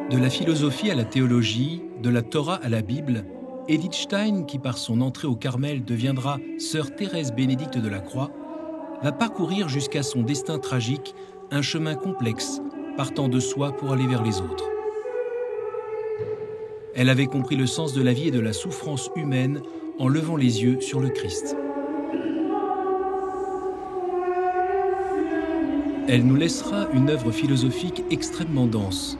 De la philosophie à la théologie, de la Torah à la Bible, Edith Stein, qui par son entrée au Carmel deviendra sœur Thérèse Bénédicte de la Croix, va parcourir jusqu'à son destin tragique un chemin complexe, partant de soi pour aller vers les autres. Elle avait compris le sens de la vie et de la souffrance humaine en levant les yeux sur le Christ. Elle nous laissera une œuvre philosophique extrêmement dense.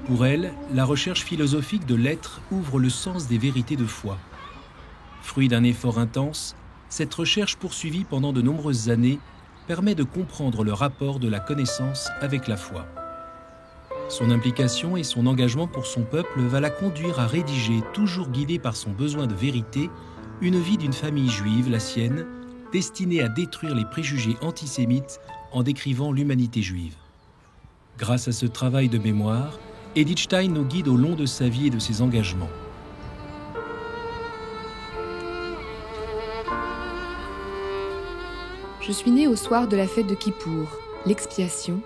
Pour elle, la recherche philosophique de l'être ouvre le sens des vérités de foi. Fruit d'un effort intense, cette recherche poursuivie pendant de nombreuses années permet de comprendre le rapport de la connaissance avec la foi. Son implication et son engagement pour son peuple va la conduire à rédiger, toujours guidée par son besoin de vérité, une vie d'une famille juive, la sienne, destinée à détruire les préjugés antisémites en décrivant l'humanité juive. Grâce à ce travail de mémoire, Edith Stein nous guide au long de sa vie et de ses engagements. Je suis née au soir de la fête de Kippour, l'expiation,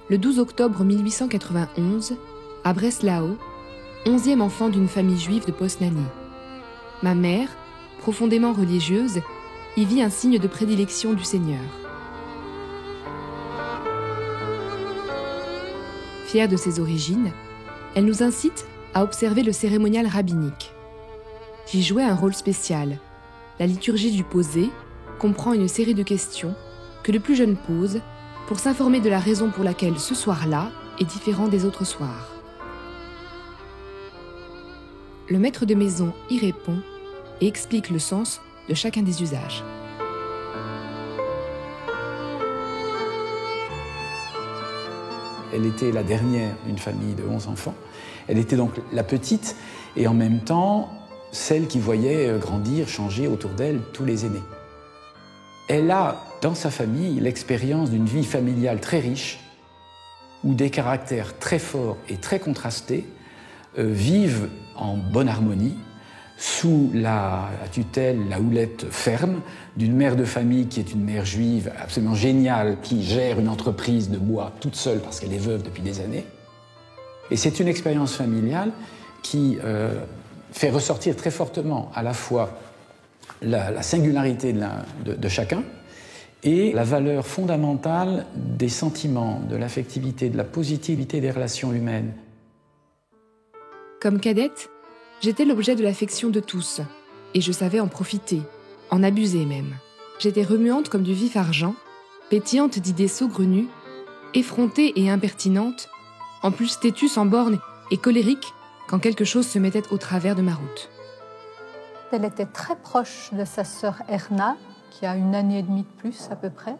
le 12 octobre 1891, à Breslau, 11e enfant d'une famille juive de Posnanie. Ma mère, profondément religieuse, y vit un signe de prédilection du Seigneur. Fière de ses origines, elle nous incite à observer le cérémonial rabbinique. J'y jouais un rôle spécial. La liturgie du posé comprend une série de questions que le plus jeune pose pour s'informer de la raison pour laquelle ce soir-là est différent des autres soirs. Le maître de maison y répond et explique le sens de chacun des usages. Elle était la dernière d'une famille de 11 enfants. Elle était donc la petite et en même temps celle qui voyait grandir, changer autour d'elle tous les aînés. Elle a dans sa famille l'expérience d'une vie familiale très riche où des caractères très forts et très contrastés vivent en bonne harmonie sous la tutelle, la houlette ferme d'une mère de famille qui est une mère juive absolument géniale, qui gère une entreprise de bois toute seule parce qu'elle est veuve depuis des années. Et c'est une expérience familiale qui fait ressortir très fortement à la fois la singularité de chacun et la valeur fondamentale des sentiments, de l'affectivité, de la positivité des relations humaines. Comme cadette, j'étais l'objet de l'affection de tous, et je savais en profiter, en abuser même. J'étais remuante comme du vif argent, pétillante d'idées saugrenues, effrontée et impertinente, en plus têtue sans bornes et colérique quand quelque chose se mettait au travers de ma route. Elle était très proche de sa sœur Erna, qui a 1 année et demie de plus à peu près.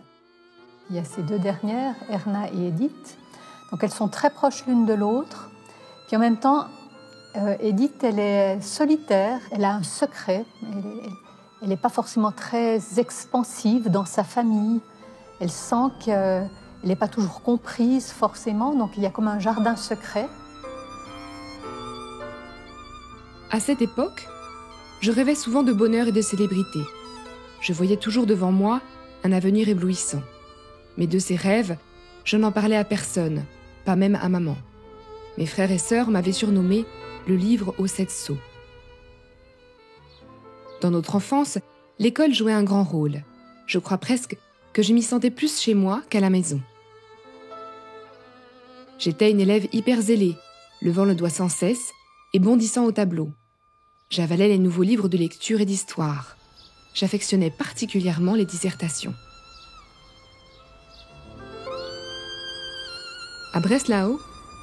Il y a ces 2 dernières, Erna et Edith. Donc elles sont très proches l'une de l'autre. Puis en même temps, Edith, elle est solitaire, elle a un secret. Elle n'est pas forcément très expansive dans sa famille. Elle sent qu'elle n'est pas toujours comprise forcément, donc il y a comme un jardin secret. À cette époque, je rêvais souvent de bonheur et de célébrité. Je voyais toujours devant moi un avenir éblouissant. Mais de ces rêves, je n'en parlais à personne, pas même à maman. Mes frères et sœurs m'avaient surnommé le livre aux 7 sceaux. Dans notre enfance, l'école jouait un grand rôle. Je crois presque que je m'y sentais plus chez moi qu'à la maison. J'étais une élève hyper zélée, levant le doigt sans cesse et bondissant au tableau. J'avalais les nouveaux livres de lecture et d'histoire. J'affectionnais particulièrement les dissertations. À Breslau,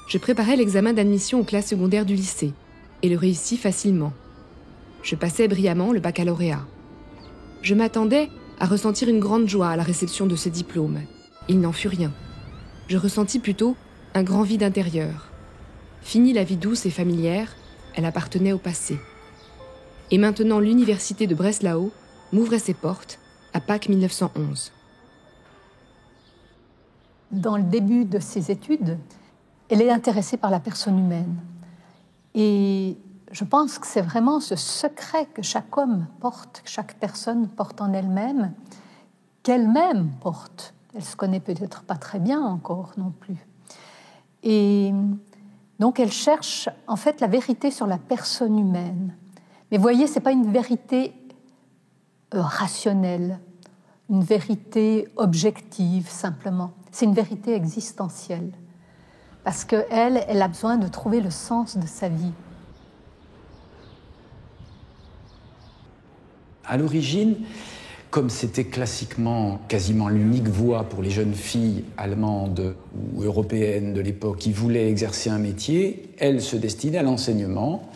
je préparais l'examen d'admission aux classes secondaires du lycée et le réussis facilement. Je passais brillamment le baccalauréat. Je m'attendais à ressentir une grande joie à la réception de ce diplôme. Il n'en fut rien. Je ressentis plutôt un grand vide intérieur. Fini la vie douce et familière, elle appartenait au passé. Et maintenant l'université de Breslau m'ouvrait ses portes à Pâques 1911. Dans le début de ses études, elle est intéressée par la personne humaine. Et je pense que c'est vraiment ce secret que chaque homme porte, que chaque personne porte en elle-même, qu'elle-même porte. Elle ne se connaît peut-être pas très bien encore non plus. Et Donc elle cherche en fait la vérité sur la personne humaine. Mais vous voyez, ce n'est pas une vérité rationnelle, une vérité objective simplement. C'est une vérité existentielle. Parce qu'elle, elle a besoin de trouver le sens de sa vie. À l'origine, comme c'était classiquement quasiment l'unique voie pour les jeunes filles allemandes ou européennes de l'époque qui voulaient exercer un métier, elle se destinait à l'enseignement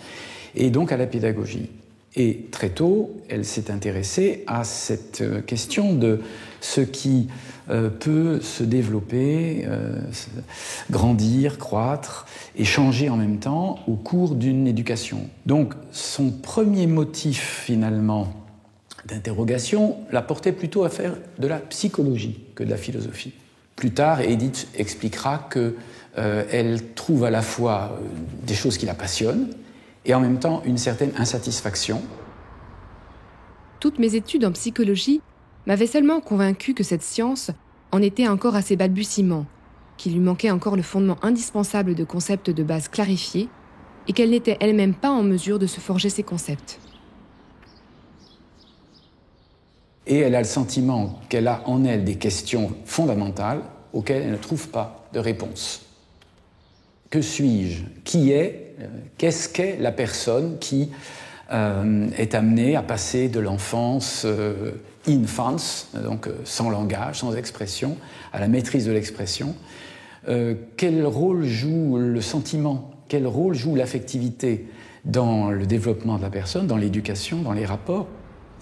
et donc à la pédagogie. Et très tôt, elle s'est intéressée à cette question de ce qui peut se développer, grandir, croître et changer en même temps au cours d'une éducation. Donc son premier motif finalement d'interrogation la portait plutôt à faire de la psychologie que de la philosophie. Plus tard, Edith expliquera qu'elle trouve à la fois des choses qui la passionnent et en même temps une certaine insatisfaction. Toutes mes études en psychologie m'avaient seulement convaincu que cette science en était encore à ses balbutiements, qu'il lui manquait encore le fondement indispensable de concepts de base clarifiés et qu'elle n'était elle-même pas en mesure de se forger ces concepts. Et elle a le sentiment qu'elle a en elle des questions fondamentales auxquelles elle ne trouve pas de réponse. Que suis-je ? Qui est ? Qu'est-ce qu'est la personne qui est amenée à passer de l'enfance infans, donc sans langage, sans expression, à la maîtrise de l'expression ? Quel rôle joue le sentiment ? Quel rôle joue l'affectivité dans le développement de la personne, dans l'éducation, dans les rapports ?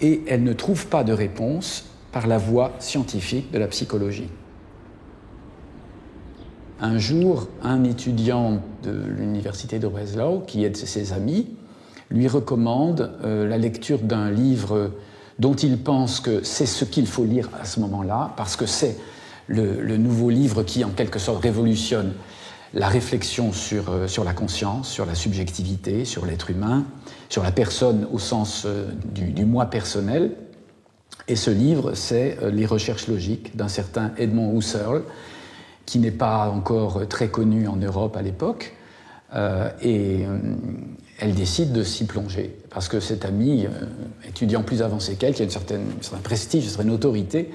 Et elle ne trouve pas de réponse par la voie scientifique de la psychologie. Un jour, un étudiant de l'université de Breslau, qui est de ses amis, lui recommande la lecture d'un livre dont il pense que c'est ce qu'il faut lire à ce moment-là, parce que c'est le nouveau livre qui, en quelque sorte, révolutionne la réflexion sur la conscience, sur la subjectivité, sur l'être humain, sur la personne au sens du moi personnel. Et ce livre, c'est Les recherches logiques d'un certain Edmond Husserl, qui n'est pas encore très connu en Europe à l'époque. Et elle décide de s'y plonger, parce que cet ami, étudiant plus avancé qu'elle, qui a un certain prestige, une certaine autorité,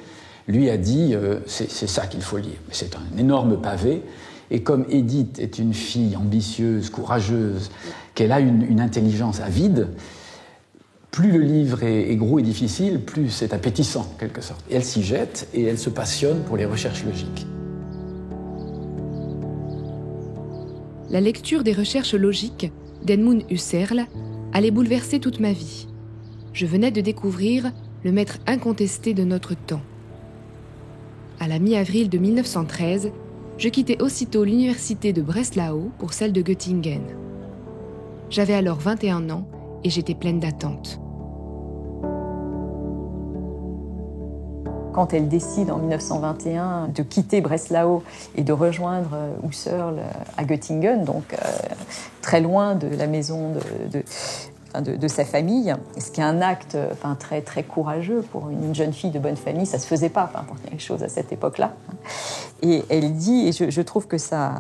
lui a dit c'est ça qu'il faut lire. C'est un énorme pavé. Et comme Edith est une fille ambitieuse, courageuse, qu'elle a une intelligence avide, plus le livre est gros et difficile, plus c'est appétissant, en quelque sorte. Et elle s'y jette et elle se passionne pour les recherches logiques. La lecture des recherches logiques d'Edmund Husserl allait bouleverser toute ma vie. Je venais de découvrir le maître incontesté de notre temps. À la mi-avril de 1913, je quittais aussitôt l'université de Breslau pour celle de Göttingen. J'avais alors 21 ans et j'étais pleine d'attentes. Quand elle décide en 1921 de quitter Breslau et de rejoindre Husserl à Göttingen, donc très loin de la maison de sa famille, ce qui est un acte très, très courageux pour une jeune fille de bonne famille, ça ne se faisait pas pour quelque chose à cette époque-là. Et elle dit, et je trouve que ça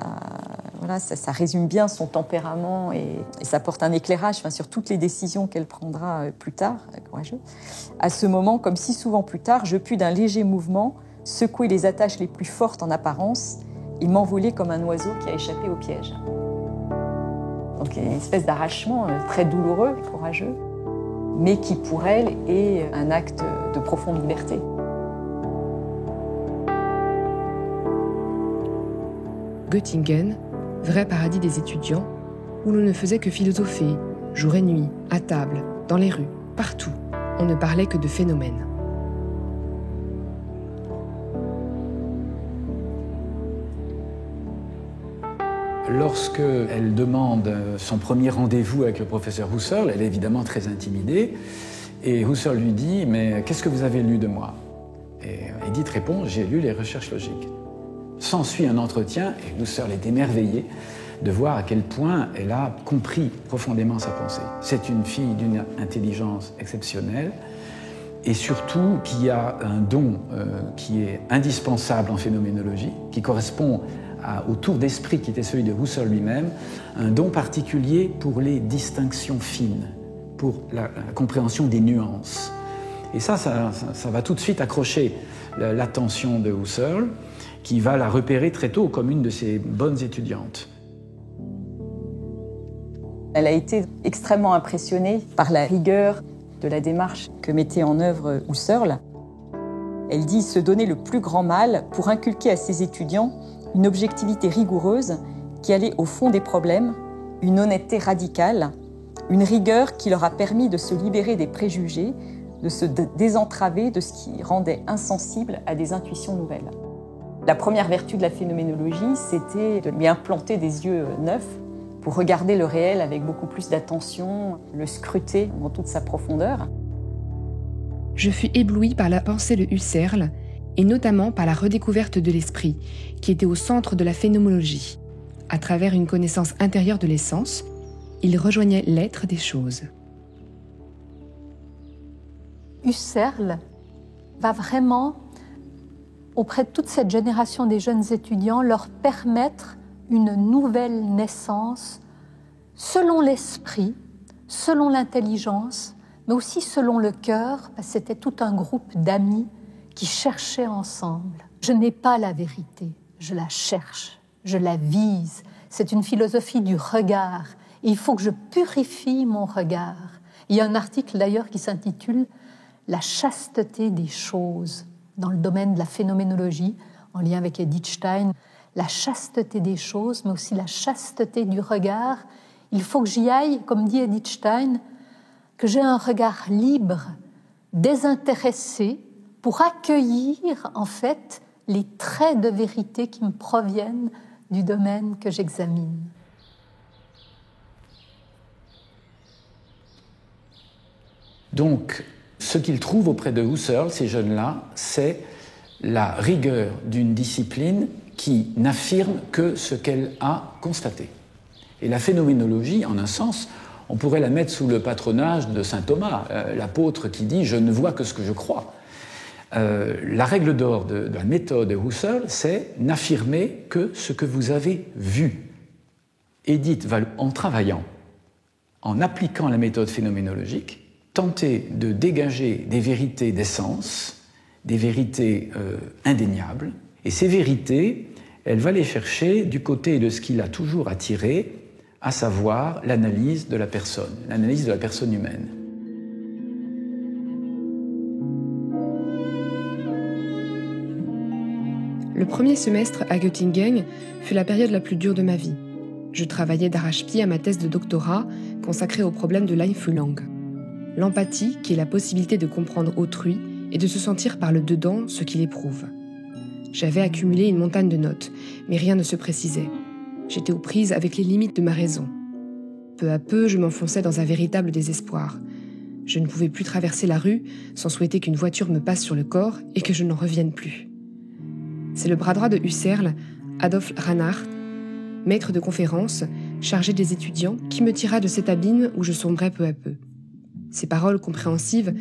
résume bien son tempérament et ça porte un éclairage sur toutes les décisions qu'elle prendra plus tard, courageux. À ce moment, comme si souvent plus tard, je pus d'un léger mouvement secouer les attaches les plus fortes en apparence et m'envoler comme un oiseau qui a échappé au piège. Donc il y a une espèce d'arrachement très douloureux, courageux, mais qui pour elle est un acte de profonde liberté. Göttingen, vrai paradis des étudiants, où l'on ne faisait que philosopher, jour et nuit, à table, dans les rues, partout. On ne parlait que de phénomènes. Lorsqu'elle demande son premier rendez-vous avec le professeur Husserl, elle est évidemment très intimidée. Et Husserl lui dit « Mais qu'est-ce que vous avez lu de moi ?» Et Edith répond « J'ai lu les recherches logiques ». S'ensuit un entretien et Husserl est émerveillé de voir à quel point elle a compris profondément sa pensée. C'est une fille d'une intelligence exceptionnelle et surtout qu'il y a un don qui est indispensable en phénoménologie, qui correspond au tour d'esprit qui était celui de Husserl lui-même, un don particulier pour les distinctions fines, pour la compréhension des nuances. Et ça va tout de suite accrocher l'attention de Husserl, qui va la repérer très tôt comme une de ses bonnes étudiantes. Elle a été extrêmement impressionnée par la rigueur de la démarche que mettait en œuvre Husserl. Elle dit se donner le plus grand mal pour inculquer à ses étudiants une objectivité rigoureuse qui allait au fond des problèmes, une honnêteté radicale, une rigueur qui leur a permis de se libérer des préjugés, de se désentraver de ce qui rendait insensible à des intuitions nouvelles. La première vertu de la phénoménologie, c'était de lui implanter des yeux neufs pour regarder le réel avec beaucoup plus d'attention, le scruter dans toute sa profondeur. Je fus éblouie par la pensée de Husserl, et notamment par la redécouverte de l'esprit, qui était au centre de la phénoménologie. À travers une connaissance intérieure de l'essence, il rejoignait l'être des choses. Husserl va vraiment, auprès de toute cette génération des jeunes étudiants, leur permettre une nouvelle naissance selon l'esprit, selon l'intelligence, mais aussi selon le cœur, parce que c'était tout un groupe d'amis qui cherchaient ensemble. Je n'ai pas la vérité, je la cherche, je la vise. C'est une philosophie du regard. Et il faut que je purifie mon regard. Il y a un article d'ailleurs qui s'intitule « La chasteté des choses » dans le domaine de la phénoménologie, en lien avec Edith Stein. La chasteté des choses, mais aussi la chasteté du regard. Il faut que j'y aille, comme dit Edith Stein, que j'ai un regard libre, désintéressé, pour accueillir en fait les traits de vérité qui me proviennent du domaine que j'examine. Donc, ce qu'ils trouvent auprès de Husserl, ces jeunes-là, c'est la rigueur d'une discipline qui n'affirme que ce qu'elle a constaté. Et la phénoménologie, en un sens, on pourrait la mettre sous le patronage de saint Thomas, l'apôtre qui dit « je ne vois que ce que je crois ». La règle d'or de la méthode de Husserl, c'est n'affirmer que ce que vous avez vu. Edith va, en travaillant, en appliquant la méthode phénoménologique, tenter de dégager des vérités d'essence, des vérités indéniables. Et ces vérités, elle va les chercher du côté de ce qui l'a toujours attiré, à savoir l'analyse de la personne humaine. Le premier semestre à Göttingen fut la période la plus dure de ma vie. Je travaillais d'arrache-pied à ma thèse de doctorat consacrée au problème de l'Einfühlung. L'empathie, qui est la possibilité de comprendre autrui et de se sentir par le dedans ce qu'il éprouve. J'avais accumulé une montagne de notes, mais rien ne se précisait. J'étais aux prises avec les limites de ma raison. Peu à peu, je m'enfonçais dans un véritable désespoir. Je ne pouvais plus traverser la rue sans souhaiter qu'une voiture me passe sur le corps et que je n'en revienne plus. C'est le bras droit de Husserl, Adolf Reinhardt, maître de conférence, chargé des étudiants, qui me tira de cet abîme où je sombrais peu à peu. Ses paroles compréhensives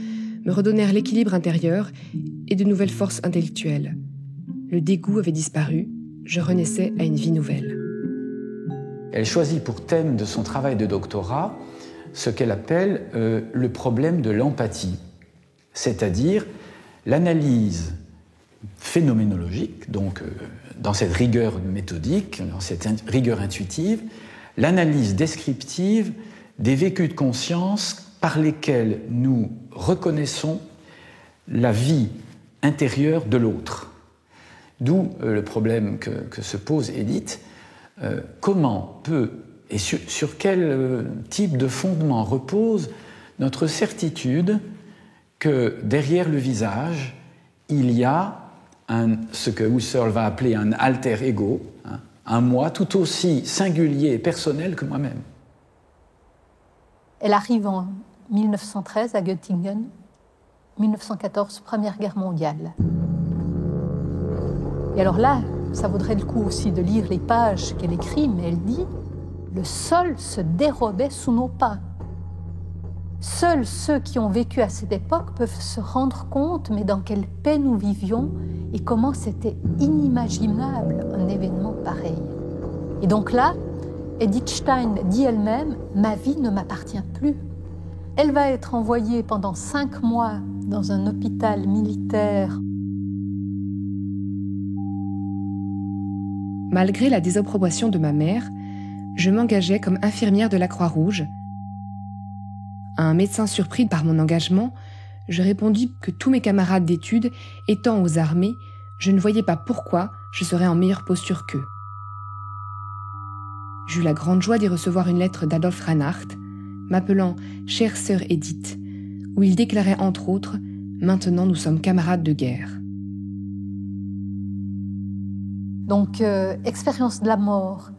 me redonnèrent l'équilibre intérieur et de nouvelles forces intellectuelles. Le dégoût avait disparu, je renaissais à une vie nouvelle. Elle choisit pour thème de son travail de doctorat ce qu'elle appelle le problème de l'empathie, c'est-à-dire l'analyse phénoménologique, donc dans cette rigueur méthodique, dans cette rigueur intuitive, l'analyse descriptive des vécus de conscience par lesquels nous reconnaissons la vie intérieure de l'autre. D'où le problème que se pose Edith. Comment peut et sur quel type de fondement repose notre certitude que derrière le visage, il y a ce que Husserl va appeler un alter ego, un moi tout aussi singulier et personnel que moi-même. Elle arrive en 1913 à Göttingen, 1914, Première Guerre mondiale. Et alors là, ça vaudrait le coup aussi de lire les pages qu'elle écrit, mais elle dit « Le sol se dérobait sous nos pas ». Seuls ceux qui ont vécu à cette époque peuvent se rendre compte, mais dans quelle paix nous vivions et comment c'était inimaginable un événement pareil. Et donc là, Edith Stein dit elle-même « Ma vie ne m'appartient plus ». Elle va être envoyée pendant 5 mois dans un hôpital militaire. Malgré la désapprobation de ma mère, je m'engageais comme infirmière de la Croix-Rouge. À un médecin surpris par mon engagement, je répondis que tous mes camarades d'études étant aux armées, je ne voyais pas pourquoi je serais en meilleure posture qu'eux. J'eus la grande joie d'y recevoir une lettre d'Adolf Reinhardt, m'appelant « Chère sœur Edith », où il déclarait entre autres « Maintenant nous sommes camarades de guerre ». Donc, expérience de la mort,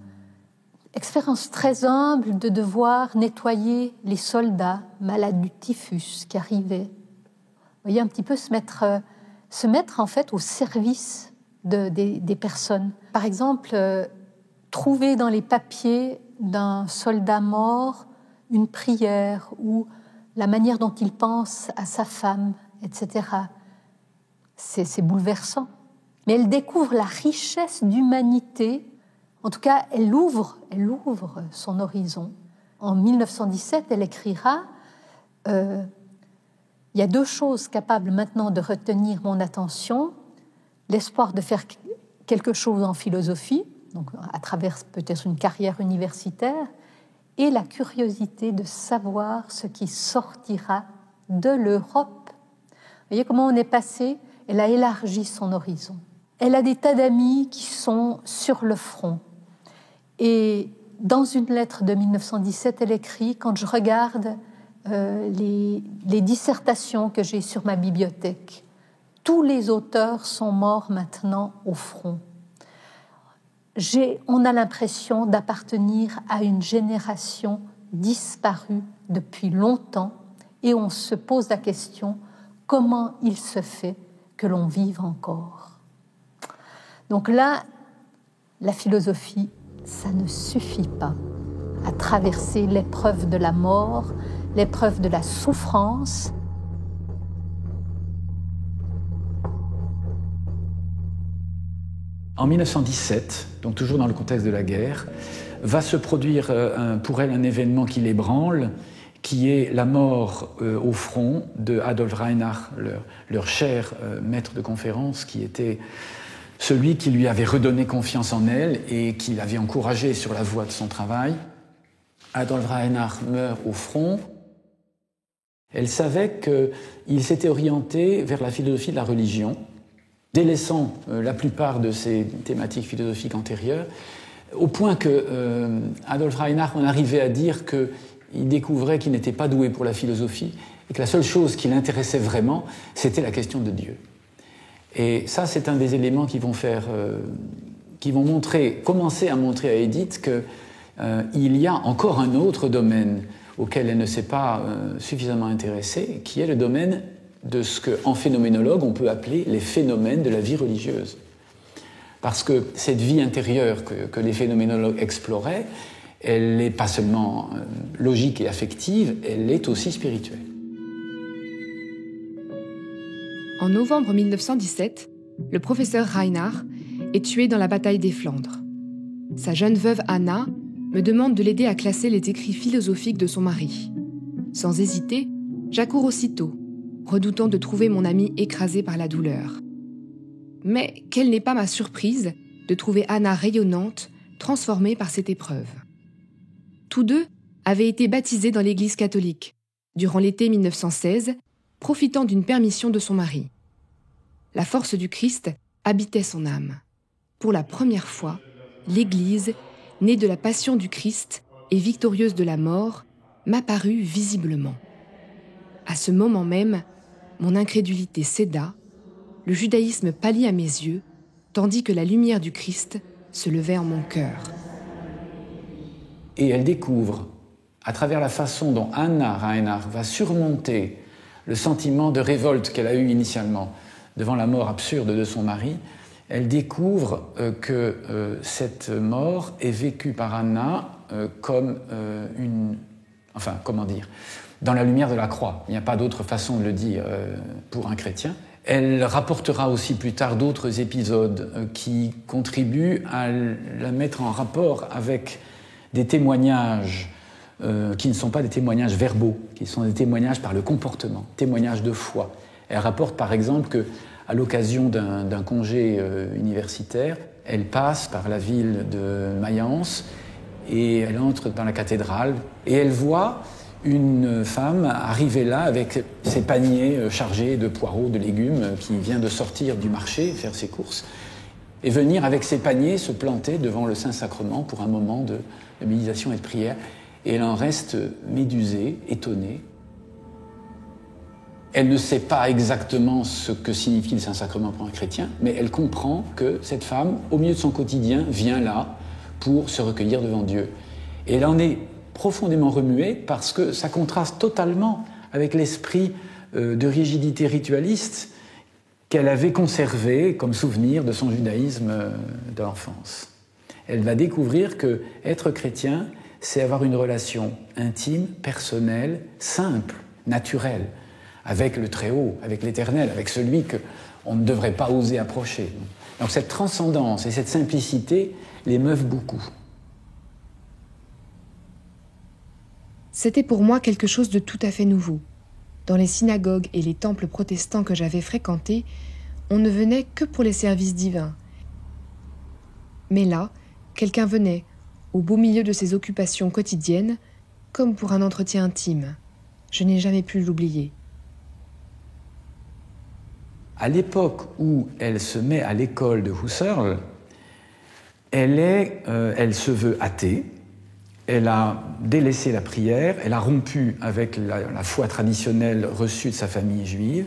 expérience très humble de devoir nettoyer les soldats malades du typhus qui arrivaient. Vous voyez, un petit peu se mettre en fait au service des personnes. Par exemple, trouver dans les papiers d'un soldat mort une prière ou la manière dont il pense à sa femme, etc. C'est bouleversant. Mais elle découvre la richesse d'humanité. En tout cas, elle ouvre son horizon. En 1917, elle écrira « Il y a 2 choses capables maintenant de retenir mon attention, l'espoir de faire quelque chose en philosophie, donc à travers peut-être une carrière universitaire, et la curiosité de savoir ce qui sortira de l'Europe. » Vous voyez comment on est passé? Elle a élargi son horizon. Elle a des tas d'amis qui sont sur le front. Et dans une lettre de 1917, elle écrit « Quand je regarde les dissertations que j'ai sur ma bibliothèque, tous les auteurs sont morts maintenant au front. On a l'impression d'appartenir à une génération disparue depuis longtemps et on se pose la question comment il se fait que l'on vive encore. » Donc là, la philosophie, ça ne suffit pas à traverser l'épreuve de la mort, l'épreuve de la souffrance. En 1917, donc toujours dans le contexte de la guerre, va se produire pour elle un événement qui l'ébranle, qui est la mort au front de Adolf Reinhardt, leur cher maître de conférence, qui était celui qui lui avait redonné confiance en elle et qui l'avait encouragé sur la voie de son travail. Adolf Reinhardt meurt au front. Elle savait qu'il s'était orienté vers la philosophie de la religion, délaissant la plupart de ses thématiques philosophiques antérieures, au point que Adolf Reinhardt en arrivait à dire qu'il découvrait qu'il n'était pas doué pour la philosophie et que la seule chose qui l'intéressait vraiment, c'était la question de Dieu. Et ça, c'est un des éléments qui vont commencer à montrer à Edith qu'il y a encore un autre domaine auquel elle ne s'est pas suffisamment intéressée, qui est le domaine de ce qu'en phénoménologue, on peut appeler les phénomènes de la vie religieuse. Parce que cette vie intérieure que les phénoménologues exploraient, elle n'est pas seulement logique et affective, elle est aussi spirituelle. En novembre 1917, le professeur Reinhardt est tué dans la bataille des Flandres. Sa jeune veuve Anna me demande de l'aider à classer les écrits philosophiques de son mari. Sans hésiter, j'accours aussitôt, redoutant de trouver mon ami écrasé par la douleur. Mais quelle n'est pas ma surprise de trouver Anna rayonnante, transformée par cette épreuve. Tous deux avaient été baptisés dans l'Église catholique, durant l'été 1916, profitant d'une permission de son mari. La force du Christ habitait son âme. Pour la première fois, l'Église, née de la passion du Christ et victorieuse de la mort, m'apparut visiblement. À ce moment même, mon incrédulité céda, le judaïsme pâlit à mes yeux, tandis que la lumière du Christ se levait en mon cœur. Et elle découvre, à travers la façon dont Anna Reinhardt va surmonter le sentiment de révolte qu'elle a eu initialement devant la mort absurde de son mari, elle découvre que cette mort est vécue par Anna comme Enfin, comment dire, dans la lumière de la croix. Il n'y a pas d'autre façon de le dire pour un chrétien. Elle rapportera aussi plus tard d'autres épisodes qui contribuent à la mettre en rapport avec des témoignages qui ne sont pas des témoignages verbaux, qui sont des témoignages par le comportement, témoignages de foi. Elle rapporte par exemple qu'à l'occasion d'un congé universitaire, elle passe par la ville de Mayence et elle entre dans la cathédrale et elle voit une femme arriver là avec ses paniers chargés de poireaux, de légumes, qui vient de sortir du marché, faire ses courses, et venir avec ses paniers se planter devant le Saint-Sacrement pour un moment de méditation et de prière. Et elle en reste médusée, étonnée. Elle ne sait pas exactement ce que signifie le Saint-Sacrement pour un chrétien, mais elle comprend que cette femme, au milieu de son quotidien, vient là pour se recueillir devant Dieu. Et elle en est profondément remuée parce que ça contraste totalement avec l'esprit de rigidité ritualiste qu'elle avait conservé comme souvenir de son judaïsme de l'enfance. Elle va découvrir que être chrétien, c'est avoir une relation intime, personnelle, simple, naturelle, avec le Très-Haut, avec l'Éternel, avec celui qu'on ne devrait pas oser approcher. Donc cette transcendance et cette simplicité l'émeuvent beaucoup. C'était pour moi quelque chose de tout à fait nouveau. Dans les synagogues et les temples protestants que j'avais fréquentés, on ne venait que pour les services divins. Mais là, quelqu'un venait, au beau milieu de ses occupations quotidiennes, comme pour un entretien intime. Je n'ai jamais pu l'oublier. À l'époque où elle se met à l'école de Husserl, elle se veut athée, elle a délaissé la prière, elle a rompu avec la foi traditionnelle reçue de sa famille juive,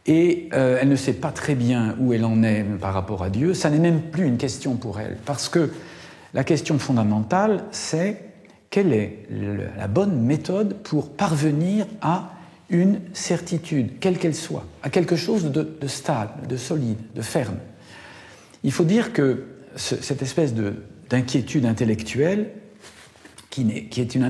et elle ne sait pas très bien où elle en est par rapport à Dieu. Ça n'est même plus une question pour elle, parce que la question fondamentale, c'est quelle est la bonne méthode pour parvenir à une certitude, quelle qu'elle soit, à quelque chose de stable, de solide, de ferme. Il faut dire que cette espèce d'inquiétude intellectuelle, qui est une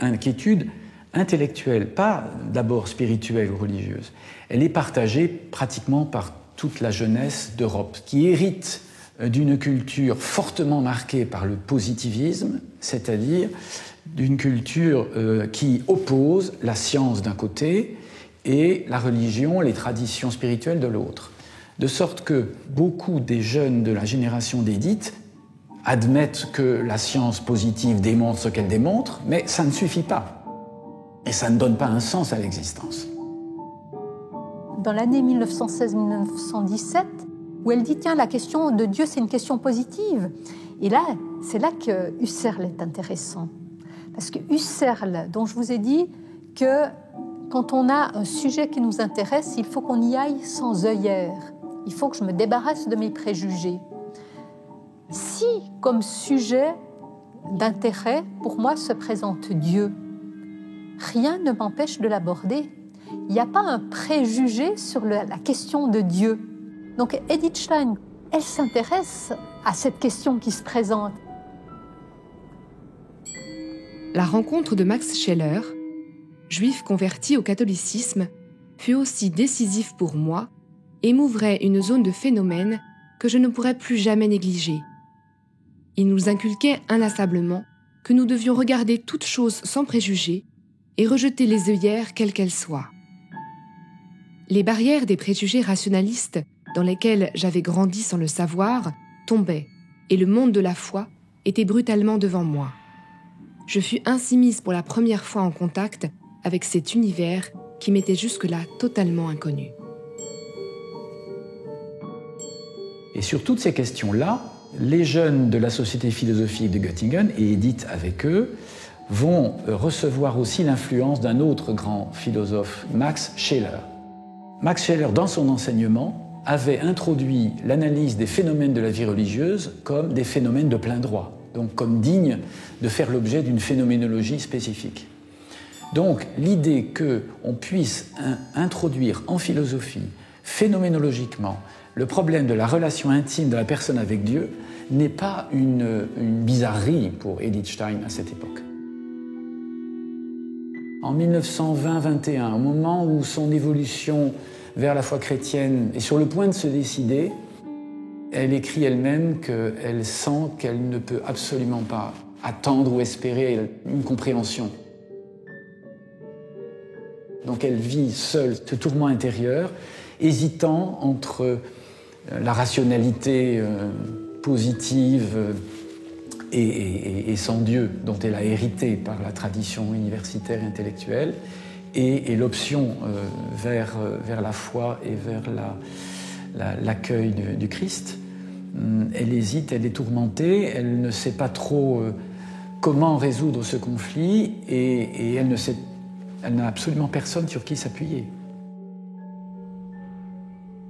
inquiétude intellectuelle, pas d'abord spirituelle ou religieuse, elle est partagée pratiquement par toute la jeunesse d'Europe, qui hérite d'une culture fortement marquée par le positivisme, c'est-à-dire d'une culture qui oppose la science d'un côté et la religion, les traditions spirituelles de l'autre. De sorte que beaucoup des jeunes de la génération d'Édith admettent que la science positive démontre ce qu'elle démontre, mais ça ne suffit pas. Et ça ne donne pas un sens à l'existence. Dans l'année 1916-1917, où elle dit « Tiens, la question de Dieu, c'est une question positive ». Et là, c'est là que Husserl est intéressant. Parce que Husserl, dont je vous ai dit que quand on a un sujet qui nous intéresse, il faut qu'on y aille sans œillère. Il faut que je me débarrasse de mes préjugés. Si, comme sujet d'intérêt, pour moi, se présente Dieu, rien ne m'empêche de l'aborder. Il n'y a pas un préjugé sur la question de Dieu. Donc Edith Stein, elle s'intéresse à cette question qui se présente. La rencontre de Max Scheler, juif converti au catholicisme, fut aussi décisif pour moi et m'ouvrait une zone de phénomènes que je ne pourrais plus jamais négliger. Il nous inculquait inlassablement que nous devions regarder toute chose sans préjugés et rejeter les œillères quelles qu'elles soient. Les barrières des préjugés rationalistes dans lesquels j'avais grandi sans le savoir tombaient et le monde de la foi était brutalement devant moi. Je fus ainsi mise pour la première fois en contact avec cet univers qui m'était jusque-là totalement inconnu. Et sur toutes ces questions-là, les jeunes de la Société philosophique de Göttingen, et Edith avec eux, vont recevoir aussi l'influence d'un autre grand philosophe, Max Scheler. Max Scheler, dans son enseignement, avait introduit l'analyse des phénomènes de la vie religieuse comme des phénomènes de plein droit, donc comme dignes de faire l'objet d'une phénoménologie spécifique. Donc l'idée qu'on puisse introduire en philosophie, phénoménologiquement, le problème de la relation intime de la personne avec Dieu n'est pas une bizarrerie pour Edith Stein à cette époque. En 1920-21, au moment où son évolution vers la foi chrétienne est sur le point de se décider, elle écrit elle-même qu'elle sent qu'elle ne peut absolument pas attendre ou espérer une compréhension. Donc elle vit seule ce tourment intérieur, hésitant entre la rationalité positive et sans Dieu, dont elle a hérité par la tradition universitaire et intellectuelle, et l'option vers la foi et vers l'accueil du Christ. Elle hésite, elle est tourmentée, elle ne sait pas trop comment résoudre ce conflit et elle n'a absolument personne sur qui s'appuyer.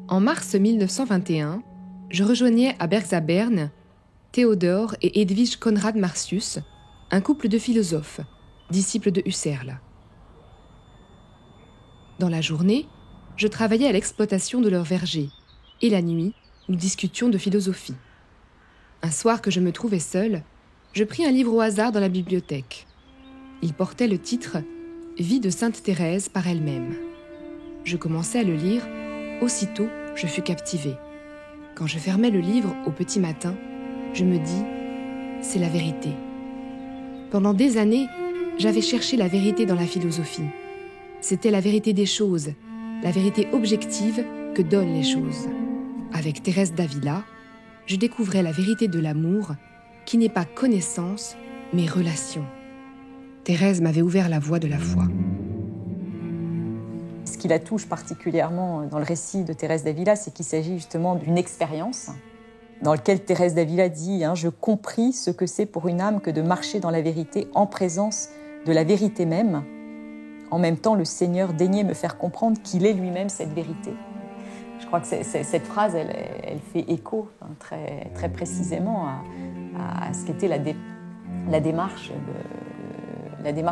En mars 1921, je rejoignais à Bergzabern Théodore et Edwige Konrad Martius, un couple de philosophes, disciples de Husserl. Dans la journée, je travaillais à l'exploitation de leur verger, et la nuit, nous discutions de philosophie. Un soir que je me trouvais seule, je pris un livre au hasard dans la bibliothèque. Il portait le titre « Vie de Sainte Thérèse par elle-même ». Je commençais à le lire, aussitôt je fus captivée. Quand je fermais le livre au petit matin, je me dis « c'est la vérité ». Pendant des années, j'avais cherché la vérité dans la philosophie. C'était la vérité des choses, la vérité objective que donnent les choses. Avec Thérèse d'Avila, je découvrais la vérité de l'amour, qui n'est pas connaissance, mais relation. Thérèse m'avait ouvert la voie de la foi. Ce qui la touche particulièrement dans le récit de Thérèse d'Avila, c'est qu'il s'agit justement d'une expérience dans laquelle Thérèse d'Avila dit « Je compris ce que c'est pour une âme que de marcher dans la vérité en présence de la vérité même. En même temps, le Seigneur daignait me faire comprendre qu'il est lui-même cette vérité. » Je crois que cette phrase, elle fait écho très, très précisément à ce qu'était la démarche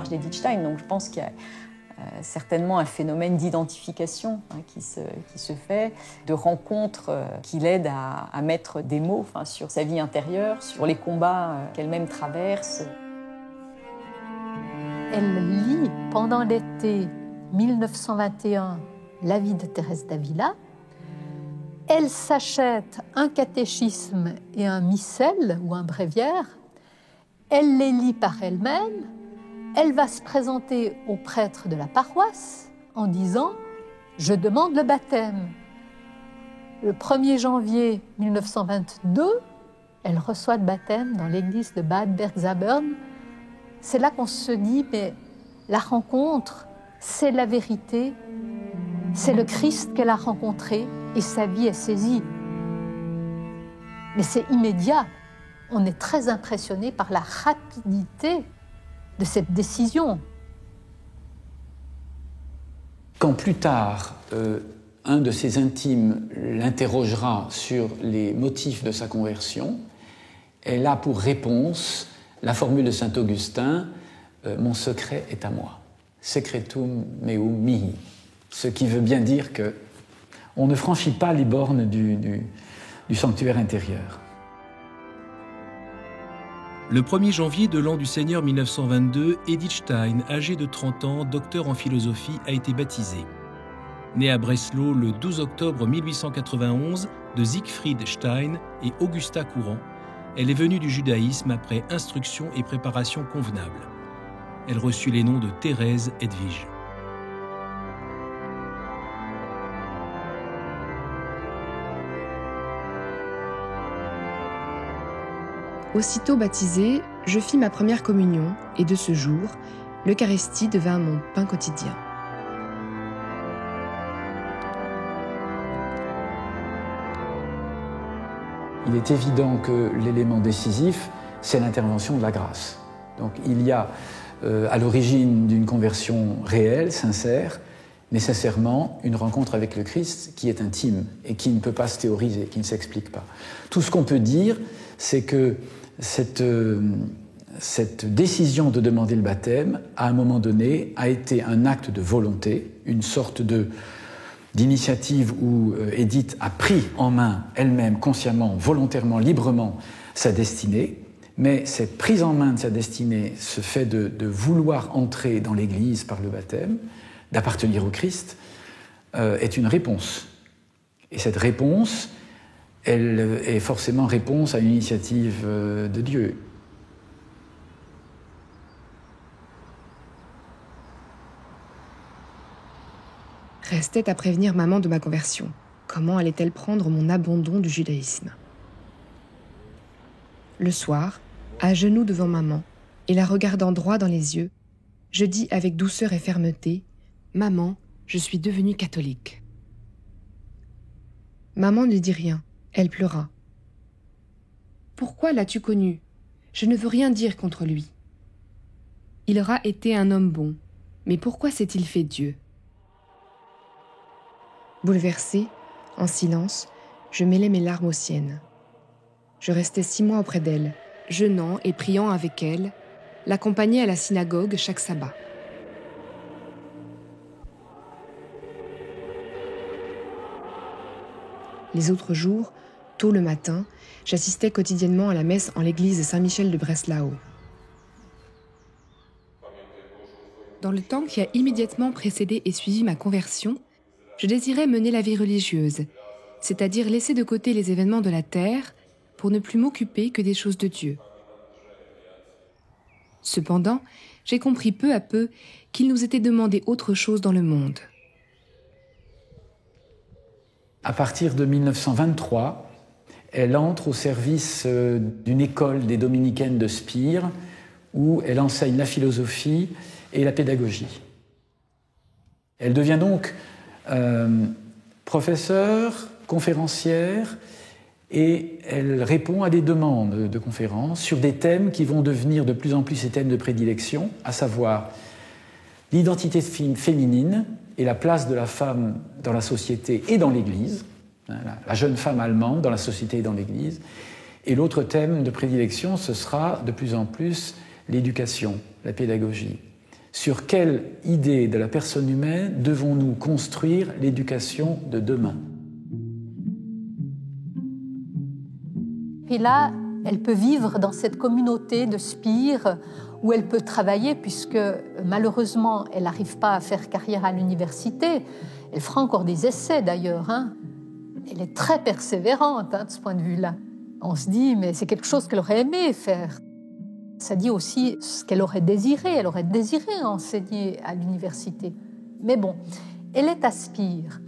d'Edith Stein. Donc je pense qu'il y a certainement un phénomène d'identification qui se fait, de rencontre qui l'aide à mettre des mots sur sa vie intérieure, sur les combats qu'elle-même traverse. Elle lit pendant l'été 1921 la vie de Thérèse d'Avila. Elle s'achète un catéchisme et un missel ou un bréviaire. Elle les lit par elle-même. Elle va se présenter au prêtre de la paroisse en disant « Je demande le baptême ». Le 1er janvier 1922, elle reçoit le baptême dans l'église de Bad Bergzabern. C'est là qu'on se dit, mais la rencontre, c'est la vérité, c'est le Christ qu'elle a rencontré et sa vie est saisie. Mais c'est immédiat. On est très impressionné par la rapidité de cette décision. Quand plus tard, un de ses intimes l'interrogera sur les motifs de sa conversion, elle a pour réponse la formule de saint Augustin « Mon secret est à moi ». Secretum meum mihi. Ce qui veut bien dire qu'on ne franchit pas les bornes du sanctuaire intérieur. Le 1er janvier de l'an du Seigneur 1922, Edith Stein, âgée de 30 ans, docteur en philosophie, a été baptisée. Née à Breslau le 12 octobre 1891 de Siegfried Stein et Augusta Courant, elle est venue du judaïsme après instruction et préparation convenables. Elle reçut les noms de Thérèse Edwige. Aussitôt baptisée, je fis ma première communion et de ce jour, l'Eucharistie devint mon pain quotidien. Il est évident que l'élément décisif, c'est l'intervention de la grâce. Donc il y a à l'origine d'une conversion réelle, sincère, nécessairement une rencontre avec le Christ qui est intime et qui ne peut pas se théoriser, qui ne s'explique pas. Tout ce qu'on peut dire, c'est que cette décision de demander le baptême, à un moment donné, a été un acte de volonté, une sorte d'initiative où Edith a pris en main elle-même, consciemment, volontairement, librement, sa destinée, Mais cette prise en main de sa destinée, ce fait de vouloir entrer dans l'Église par le baptême, d'appartenir au Christ, est une réponse. Et cette réponse, elle est forcément réponse à une initiative de Dieu. Restait à prévenir maman de ma conversion. Comment allait-elle prendre mon abandon du judaïsme ? Le soir, à genoux devant maman, et la regardant droit dans les yeux, je dis avec douceur et fermeté : « Maman, je suis devenue catholique. » Maman ne dit rien, elle pleura. « Pourquoi l'as-tu connu ? Je ne veux rien dire contre lui. Il aura été un homme bon, mais pourquoi s'est-il fait Dieu ? » Bouleversée, en silence, je mêlais mes larmes aux siennes. Je restais 6 mois auprès d'elle, jeûnant et priant avec elle, l'accompagnais à la synagogue chaque sabbat. Les autres jours, tôt le matin, j'assistais quotidiennement à la messe en l'église Saint-Michel de Breslau. Dans le temps qui a immédiatement précédé et suivi ma conversion, je désirais mener la vie religieuse, c'est-à-dire laisser de côté les événements de la terre pour ne plus m'occuper que des choses de Dieu. Cependant, j'ai compris peu à peu qu'il nous était demandé autre chose dans le monde. À partir de 1923, elle entre au service d'une école des dominicaines de Spire où elle enseigne la philosophie et la pédagogie. Elle devient donc professeure, conférencière, et elle répond à des demandes de conférences sur des thèmes qui vont devenir de plus en plus ses thèmes de prédilection, à savoir l'identité féminine et la place de la femme dans la société et dans l'Église, la jeune femme allemande dans la société et dans l'Église. Et l'autre thème de prédilection, ce sera de plus en plus l'éducation, la pédagogie. Sur quelle idée de la personne humaine devons-nous construire l'éducation de demain ? Et là, elle peut vivre dans cette communauté de Spire où elle peut travailler puisque malheureusement, elle n'arrive pas à faire carrière à l'université. Elle fera encore des essais d'ailleurs. Elle est très persévérante de ce point de vue-là. On se dit, mais c'est quelque chose qu'elle aurait aimé faire. Ça dit aussi ce qu'elle aurait désiré. Elle aurait désiré enseigner à l'université. Mais bon, elle est à Spire.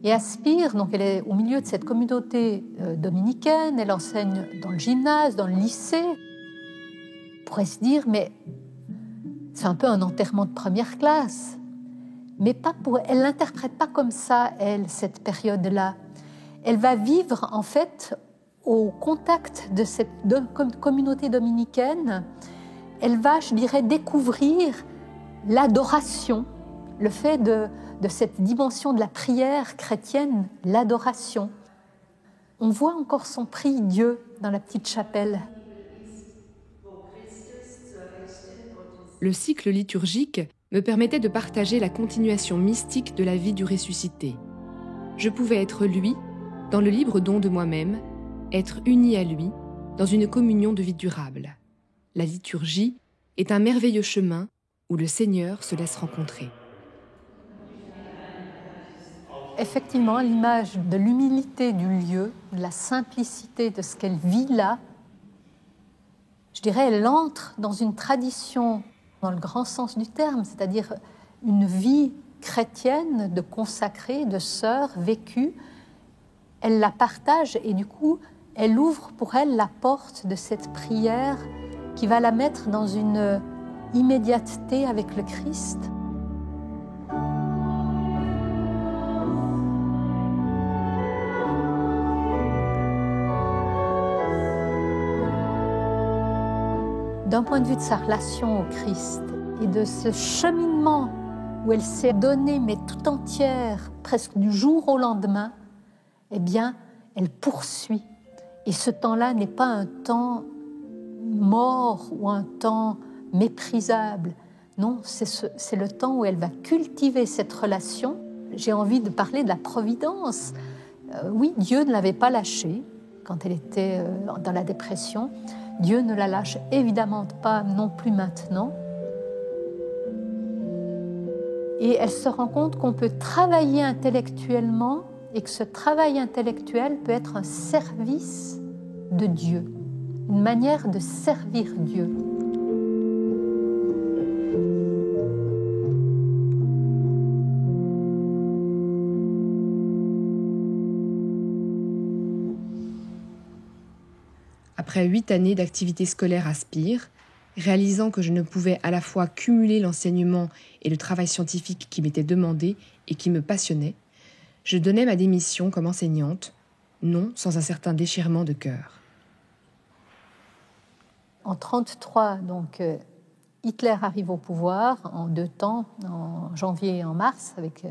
Et à Spire, donc elle est au milieu de cette communauté dominicaine. Elle enseigne dans le gymnase, dans le lycée. On pourrait se dire, mais c'est un peu un enterrement de première classe. Mais pas pour, elle ne l'interprète pas comme ça, elle, cette période-là. Elle va vivre, en fait, au contact de cette communauté dominicaine. Elle va, je dirais, découvrir l'adoration, le fait de cette dimension de la prière chrétienne, l'adoration. On voit encore son prie Dieu dans la petite chapelle. Le cycle liturgique me permettait de partager la continuation mystique de la vie du ressuscité. Je pouvais être lui, dans le libre don de moi-même, être uni à lui, dans une communion de vie durable. La liturgie est un merveilleux chemin où le Seigneur se laisse rencontrer. Effectivement, l'image de l'humilité du lieu, de la simplicité de ce qu'elle vit là, je dirais, elle entre dans une tradition, dans le grand sens du terme, c'est-à-dire une vie chrétienne de consacrée, de sœur vécue. Elle la partage et du coup, elle ouvre pour elle la porte de cette prière qui va la mettre dans une immédiateté avec le Christ. D'un point de vue de sa relation au Christ et de ce cheminement où elle s'est donnée, mais tout entière, presque du jour au lendemain, eh bien, elle poursuit. Et ce temps-là n'est pas un temps mort ou un temps méprisable. Non, c'est le temps où elle va cultiver cette relation. J'ai envie de parler de la providence. Oui, Dieu ne l'avait pas lâchée quand elle était dans la dépression. Dieu ne la lâche évidemment pas non plus maintenant. Et elle se rend compte qu'on peut travailler intellectuellement et que ce travail intellectuel peut être un service de Dieu, une manière de servir Dieu. Après 8 années d'activité scolaire à Spire, réalisant que je ne pouvais à la fois cumuler l'enseignement et le travail scientifique qui m'était demandé et qui me passionnait, je donnais ma démission comme enseignante, non sans un certain déchirement de cœur. En 1933, Hitler arrive au pouvoir en 2 temps, en janvier et en mars, avec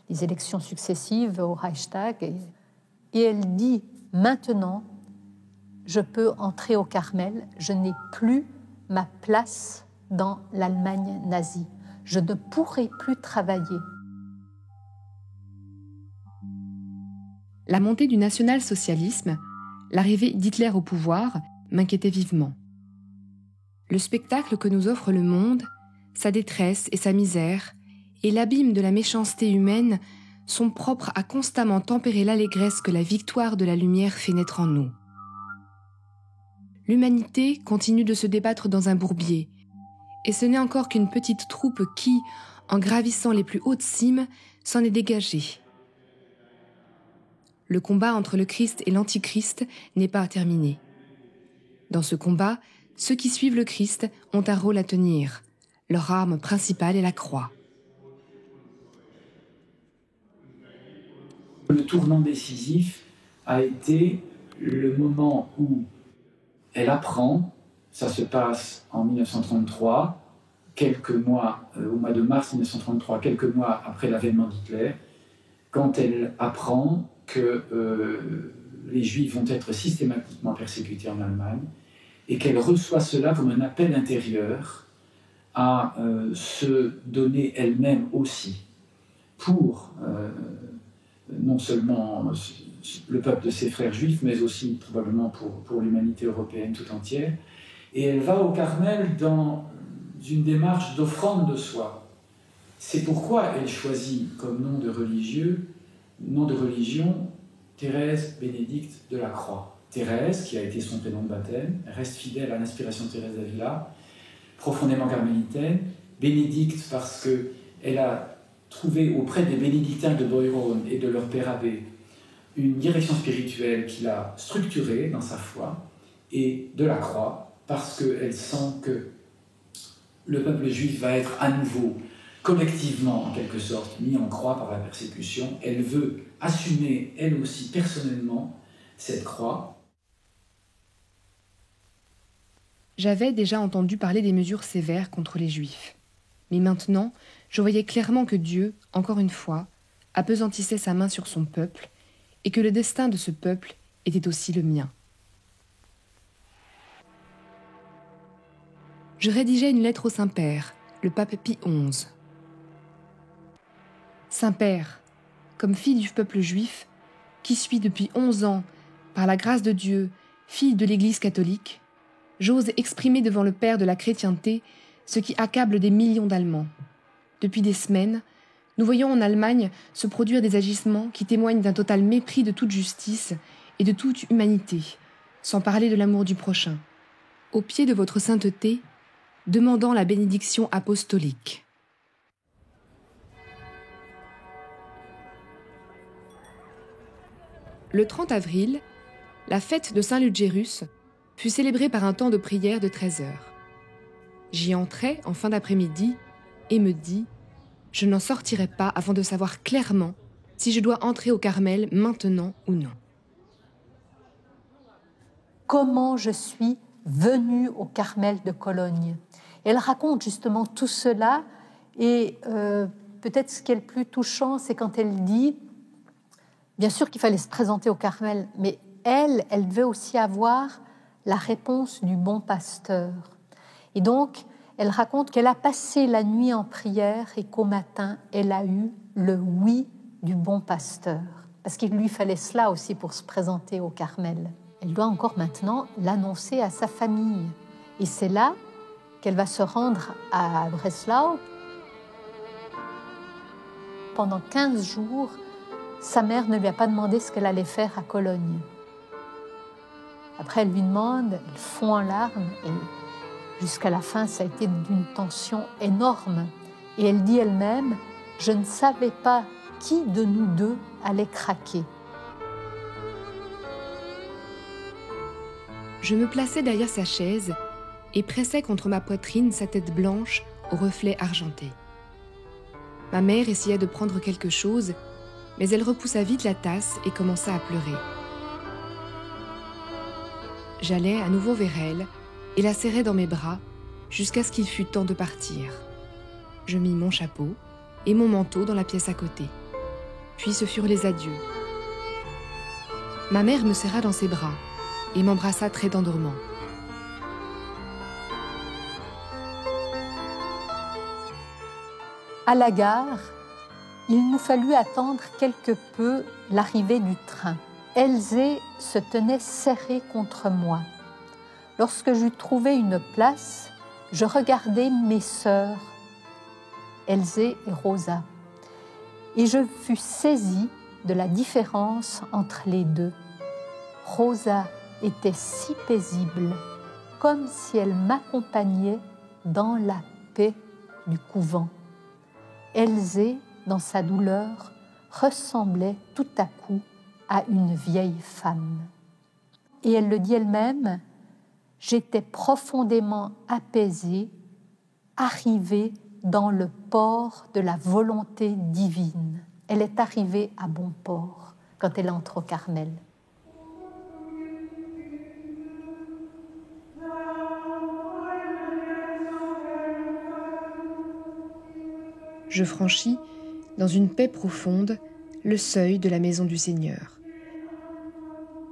les élections successives au Reichstag. Et elle dit « Maintenant, je peux entrer au Carmel, je n'ai plus ma place dans l'Allemagne nazie. Je ne pourrai plus travailler. » La montée du national-socialisme, l'arrivée d'Hitler au pouvoir, m'inquiétait vivement. Le spectacle que nous offre le monde, sa détresse et sa misère, et l'abîme de la méchanceté humaine sont propres à constamment tempérer l'allégresse que la victoire de la lumière fait naître en nous. L'humanité continue de se débattre dans un bourbier, et ce n'est encore qu'une petite troupe qui, en gravissant les plus hautes cimes, s'en est dégagée. Le combat entre le Christ et l'Antichrist n'est pas terminé. Dans ce combat, ceux qui suivent le Christ ont un rôle à tenir. Leur arme principale est la croix. Le tournant décisif a été le moment où elle apprend, ça se passe en 1933, quelques mois, au mois de mars 1933, quelques mois après l'avènement d'Hitler, quand elle apprend que les Juifs vont être systématiquement persécutés en Allemagne et qu'elle reçoit cela comme un appel intérieur à se donner elle-même aussi pour non seulement le peuple de ses frères juifs, mais aussi probablement pour l'humanité européenne tout entière. Et elle va au Carmel dans une démarche d'offrande de soi. C'est pourquoi elle choisit comme nom de religion, Thérèse Bénédicte de la Croix. Thérèse, qui a été son prénom de baptême, reste fidèle à l'inspiration de Thérèse d'Avila, profondément carmélitaine. Bénédicte parce qu'elle a trouvé auprès des bénédictins de Boiron et de leur père abbé une direction spirituelle qui l'a structurée dans sa foi, et de la Croix parce qu'elle sent que le peuple juif va être à nouveau collectivement, en quelque sorte, mis en croix par la persécution. Elle veut assumer, elle aussi, personnellement, cette croix. J'avais déjà entendu parler des mesures sévères contre les Juifs. Mais maintenant, je voyais clairement que Dieu, encore une fois, appesantissait sa main sur son peuple et que le destin de ce peuple était aussi le mien. Je rédigeais une lettre au Saint-Père, le pape Pie XI. Saint-Père, comme fille du peuple juif, qui suis depuis 11 ans, par la grâce de Dieu, fille de l'Église catholique, j'ose exprimer devant le Père de la chrétienté ce qui accable des millions d'Allemands. Depuis des semaines, nous voyons en Allemagne se produire des agissements qui témoignent d'un total mépris de toute justice et de toute humanité, sans parler de l'amour du prochain. Au pied de votre sainteté, demandant la bénédiction apostolique. Le 30 avril, la fête de Saint-Ludgérus fut célébrée par un temps de prière de 13 heures. J'y entrai en fin d'après-midi et me dis « Je n'en sortirai pas avant de savoir clairement si je dois entrer au Carmel maintenant ou non. » Comment je suis venue au Carmel de Cologne. Elle raconte justement tout cela et peut-être ce qui est le plus touchant, c'est quand elle dit, bien sûr qu'il fallait se présenter au Carmel, mais elle devait aussi avoir la réponse du bon pasteur. Et donc, elle raconte qu'elle a passé la nuit en prière et qu'au matin, elle a eu le oui du bon pasteur. Parce qu'il lui fallait cela aussi pour se présenter au Carmel. elle doit encore maintenant l'annoncer à sa famille. Et c'est là qu'elle va se rendre à Breslau. Pendant 15 jours, sa mère ne lui a pas demandé ce qu'elle allait faire à Cologne. Après, elle lui demande, elle fond en larmes, et jusqu'à la fin, ça a été d'une tension énorme. Et elle dit elle-même, « Je ne savais pas qui de nous deux allait craquer. » Je me plaçais derrière sa chaise et pressais contre ma poitrine sa tête blanche au reflet argenté. Ma mère essaya de prendre quelque chose, mais elle repoussa vite la tasse et commença à pleurer. J'allai à nouveau vers elle et la serrai dans mes bras jusqu'à ce qu'il fût temps de partir. Je mis mon chapeau et mon manteau dans la pièce à côté. Puis ce furent les adieux. Ma mère me serra dans ses bras et m'embrassa très tendrement. À la gare, il nous fallut attendre quelque peu l'arrivée du train. Elzé se tenait serrée contre moi. Lorsque j'eus trouvé une place, je regardai mes sœurs, Elzé et Rosa, et je fus saisie de la différence entre les deux. Rosa était si paisible, comme si elle m'accompagnait dans la paix du couvent. Elzé, dans sa douleur, ressemblait tout à coup à une vieille femme. Et elle le dit elle-même, « J'étais profondément apaisée, arrivée dans le port de la volonté divine. » Elle est arrivée à bon port quand elle entre au Carmel. Je franchis, dans une paix profonde, le seuil de la maison du Seigneur.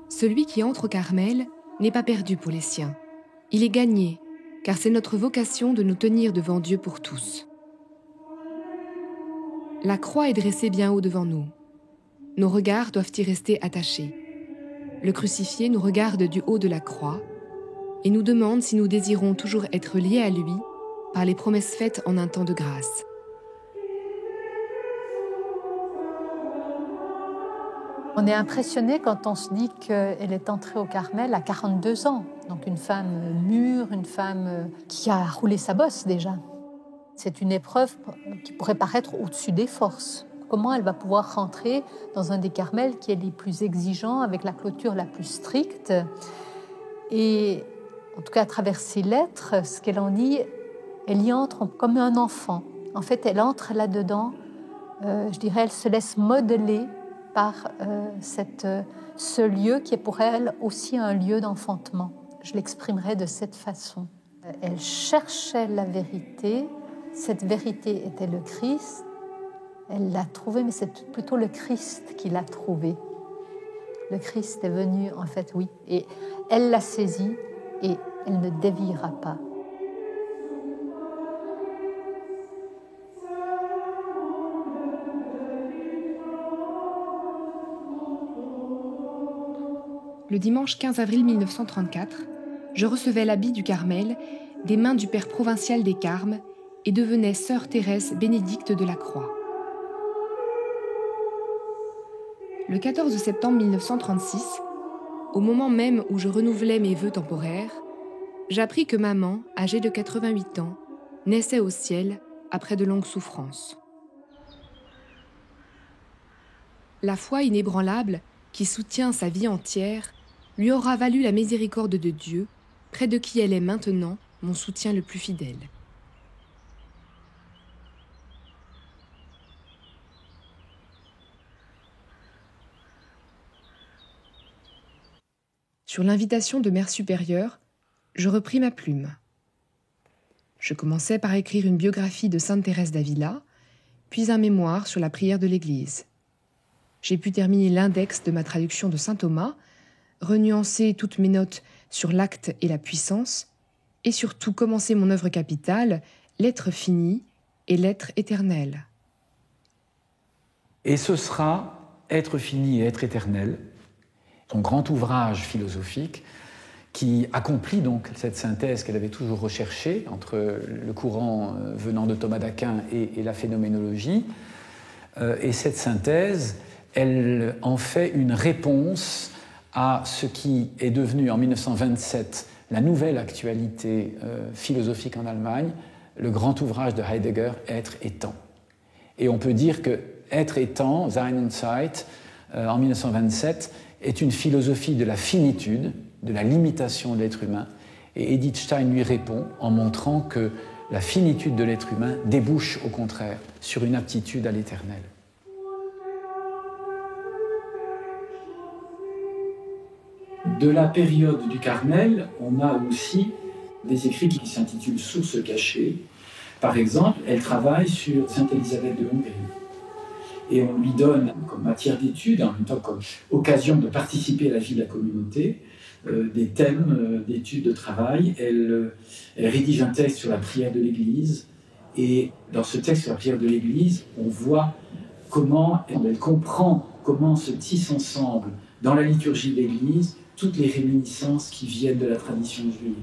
Celui qui entre au Carmel n'est pas perdu pour les siens. Il est gagné, car c'est notre vocation de nous tenir devant Dieu pour tous. La croix est dressée bien haut devant nous. Nos regards doivent y rester attachés. Le crucifié nous regarde du haut de la croix et nous demande si nous désirons toujours être liés à lui par les promesses faites en un temps de grâce. On est impressionné quand on se dit qu'elle est entrée au Carmel à 42 ans. Donc une femme mûre, une femme qui a roulé sa bosse déjà. C'est une épreuve qui pourrait paraître au-dessus des forces. Comment elle va pouvoir rentrer dans un des Carmels qui est les plus exigeants, avec la clôture la plus stricte. Et en tout cas, à travers ses lettres, ce qu'elle en dit, elle y entre comme un enfant. En fait, elle entre là-dedans, je dirais, elle se laisse modeler par ce lieu qui est pour elle aussi un lieu d'enfantement. Je l'exprimerai de cette façon. Elle cherchait la vérité, cette vérité était le Christ, elle l'a trouvé, mais c'est plutôt le Christ qui l'a trouvé. Le Christ est venu, en fait, oui, et elle l'a saisi et elle ne déviera pas. Le dimanche 15 avril 1934, je recevais l'habit du Carmel des mains du père provincial des Carmes et devenais sœur Thérèse Bénédicte de la Croix. Le 14 septembre 1936, au moment même où je renouvelais mes vœux temporaires, j'appris que maman, âgée de 88 ans, naissait au ciel après de longues souffrances. La foi inébranlable qui soutient sa vie entière lui aura valu la miséricorde de Dieu, près de qui elle est maintenant mon soutien le plus fidèle. Sur l'invitation de Mère supérieure, je repris ma plume. Je commençai par écrire une biographie de Sainte Thérèse d'Avila, puis un mémoire sur la prière de l'Église. J'ai pu terminer l'index de ma traduction de saint Thomas, renuancer toutes mes notes sur l'acte et la puissance, et surtout commencer mon œuvre capitale, l'être fini et l'être éternel. Et ce sera être fini et être éternel. son grand ouvrage philosophique qui accomplit donc cette synthèse qu'elle avait toujours recherchée entre le courant venant de Thomas d'Aquin et la phénoménologie. Et cette synthèse, elle en fait une réponse à ce qui est devenu en 1927 la nouvelle actualité philosophique en Allemagne, le grand ouvrage de Heidegger, Être et temps. Et on peut dire que Être et temps, Sein und Zeit, en 1927, est une philosophie de la finitude, de la limitation de l'être humain. Et Edith Stein lui répond en montrant que la finitude de l'être humain débouche au contraire sur une aptitude à l'éternel. De la période du Carmel, on a aussi des écrits qui s'intitulent Sources cachées. Par exemple, elle travaille sur Sainte Élisabeth de Hongrie. Et on lui donne comme matière d'étude, en même temps comme occasion de participer à la vie de la communauté, des thèmes d'études de travail. Elle rédige un texte sur la prière de l'Église. Et dans ce texte sur la prière de l'Église, on voit comment elle comprend comment se tissent ensemble dans la liturgie de l'Église toutes les réminiscences qui viennent de la tradition juive.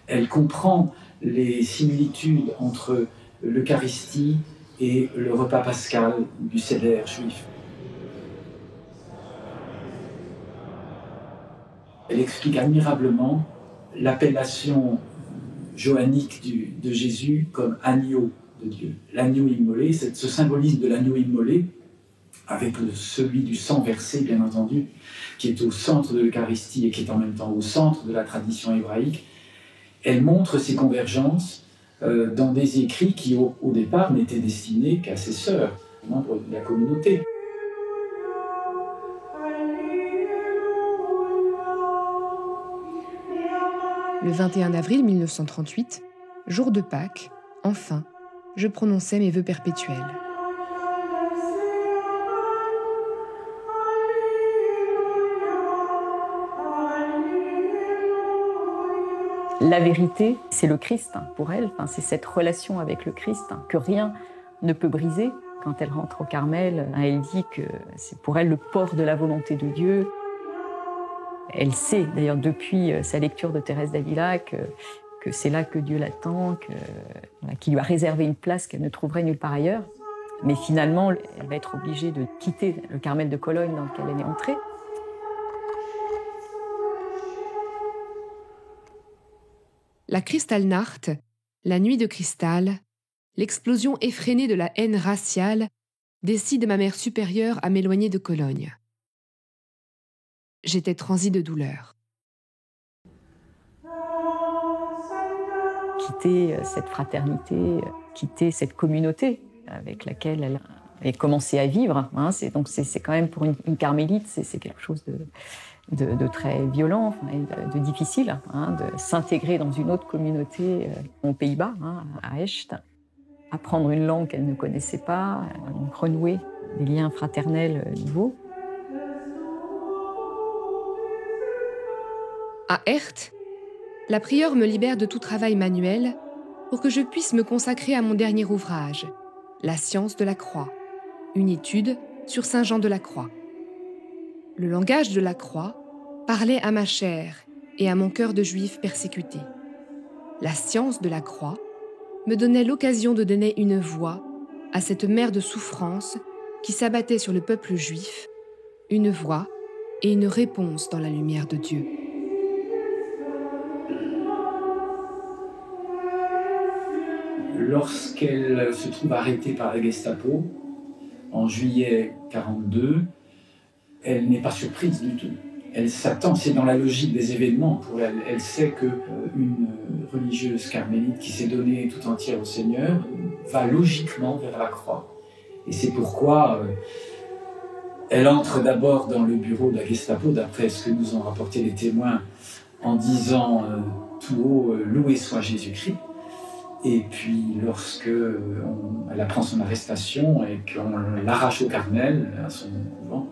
Elle comprend les similitudes entre l'Eucharistie et le repas pascal du Seder juif. Elle explique admirablement l'appellation johannique de Jésus comme agneau de Dieu. L'agneau immolé, ce symbolisme de l'agneau immolé, avec celui du sang versé, bien entendu, qui est au centre de l'Eucharistie et qui est en même temps au centre de la tradition hébraïque. Elle montre ces convergences dans des écrits qui, au départ, n'étaient destinés qu'à ses sœurs, membres de la communauté. Le 21 avril 1938, jour de Pâques, enfin, je prononçais mes vœux perpétuels. La vérité, c'est le Christ pour elle, c'est cette relation avec le Christ que rien ne peut briser. Quand elle rentre au Carmel, elle dit que c'est pour elle le port de la volonté de Dieu. Elle sait d'ailleurs depuis sa lecture de Thérèse d'Avila que c'est là que Dieu l'attend, qu'il lui a réservé une place qu'elle ne trouverait nulle part ailleurs. Mais finalement, elle va être obligée de quitter le Carmel de Cologne dans lequel elle est entrée. La Kristallnacht, la nuit de cristal, l'explosion effrénée de la haine raciale décide ma mère supérieure à m'éloigner de Cologne. J'étais transie de douleur. Quitter cette fraternité, quitter cette communauté avec laquelle elle avait commencé à vivre, c'est quand même pour une carmélite, c'est quelque chose de très violent et de difficile, de s'intégrer dans une autre communauté aux Pays-Bas, à Echt, apprendre une langue qu'elle ne connaissait pas, renouer des liens fraternels nouveaux. À Echt, la prieure me libère de tout travail manuel pour que je puisse me consacrer à mon dernier ouvrage, La science de la croix, une étude sur Saint Jean de la Croix. Le langage de la croix parlait à ma chair et à mon cœur de juif persécuté. La science de la croix me donnait l'occasion de donner une voix à cette mer de souffrance qui s'abattait sur le peuple juif, une voix et une réponse dans la lumière de Dieu. Lorsqu'elle se trouve arrêtée par la Gestapo, en juillet 1942, elle n'est pas surprise du tout. Elle s'attend, c'est dans la logique des événements pour elle. Elle sait qu'une religieuse carmélite qui s'est donnée tout entière au Seigneur va logiquement vers la croix. Et c'est pourquoi elle entre d'abord dans le bureau de la Gestapo, d'après ce que nous ont rapporté les témoins, en disant tout haut « Loué soit Jésus-Christ ». Et puis, elle apprend son arrestation et qu'on l'arrache au Carmel, à son couvent,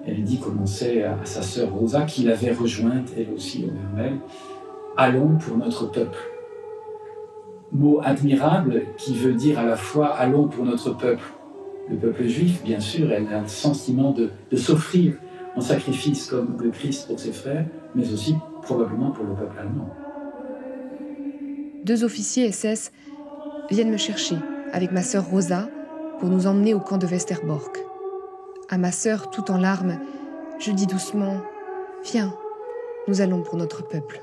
elle dit, comme on sait, à sa sœur Rosa, qui l'avait rejointe, elle aussi, au Carmel, « Allons pour notre peuple ». Mot admirable qui veut dire à la fois « Allons pour notre peuple ». Le peuple juif, bien sûr, elle a le sentiment de s'offrir en sacrifice comme le Christ pour ses frères, mais aussi probablement pour le peuple allemand. 2 officiers SS viennent me chercher avec ma sœur Rosa pour nous emmener au camp de Westerbork. À ma sœur, tout en larmes, je dis doucement « Viens, nous allons pour notre peuple ».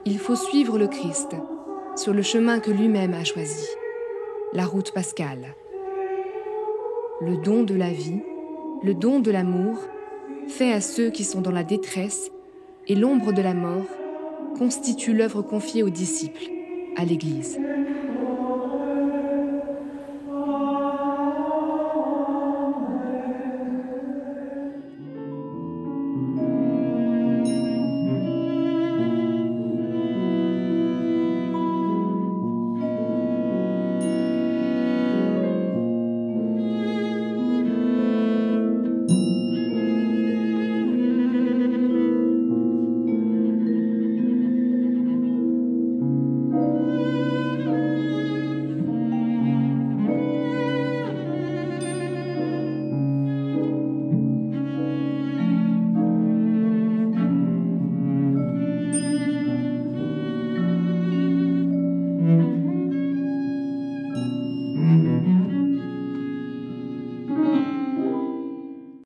Il faut suivre le Christ sur le chemin que lui-même a choisi, la route pascale. Le don de la vie, le don de l'amour, fait à ceux qui sont dans la détresse et l'ombre de la mort, constitue l'œuvre confiée aux disciples, à l'Église.